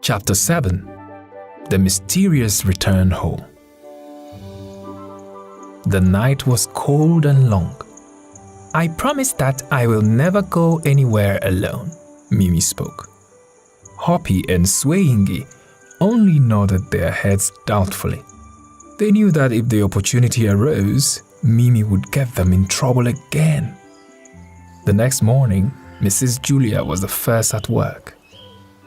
Chapter 7. The Mysterious Return Home. The night was cold and long. "I promise that I will never go anywhere alone," Mimi spoke. Hoppy and Swayingi only nodded their heads doubtfully. They knew that if the opportunity arose, Mimi would get them in trouble again. The next morning, Mrs. Julia was the first at work.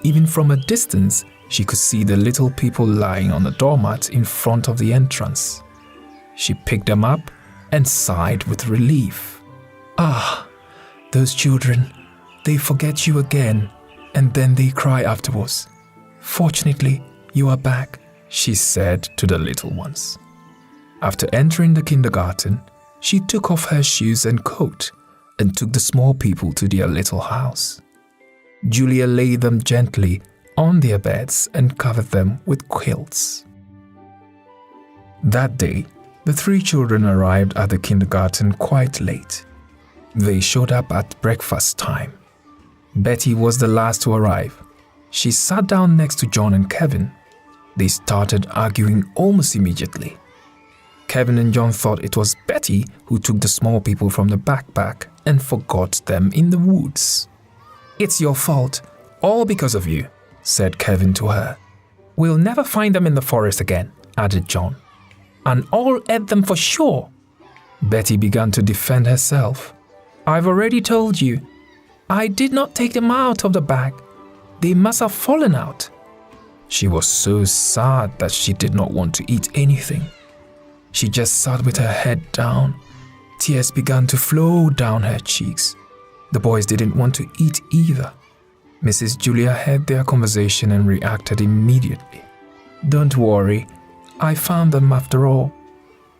Even from a distance, she could see the little people lying on the doormat in front of the entrance. She picked them up and sighed with relief. "Ah, those children, they forget you again, and then they cry afterwards. Fortunately, you are back," she said to the little ones. After entering the kindergarten, she took off her shoes and coat and took the small people to their little house. Julia laid them gently on their beds and covered them with quilts. That day, the 3 children arrived at the kindergarten quite late. They showed up at breakfast time. Betty was the last to arrive. She sat down next to John and Kevin. They started arguing almost immediately. Kevin and John thought it was Betty who took the small people from the backpack and forgot them in the woods. "It's your fault, all because of you," said Kevin to her. "We'll never find them in the forest again," added John. "And I'll eat them for sure." Betty began to defend herself. "I've already told you. I did not take them out of the bag. They must have fallen out." She was so sad that she did not want to eat anything. She just sat with her head down. Tears began to flow down her cheeks. The boys didn't want to eat either. Mrs. Julia heard their conversation and reacted immediately. "Don't worry, I found them after all.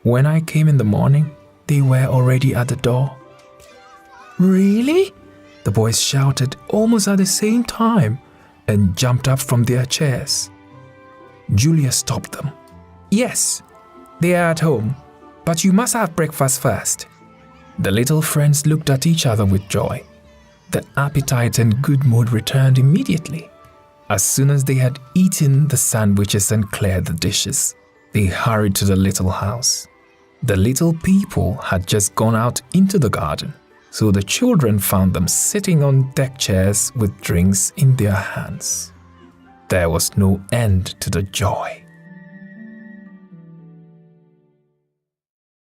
When I came in the morning, they were already at the door." "Really?" the boys shouted almost at the same time and jumped up from their chairs. Julia stopped them. "Yes, they are at home, but you must have breakfast first." The little friends looked at each other with joy. The appetite and good mood returned immediately. As soon as they had eaten the sandwiches and cleared the dishes, they hurried to the little house. The little people had just gone out into the garden, so the children found them sitting on deck chairs with drinks in their hands. There was no end to the joy.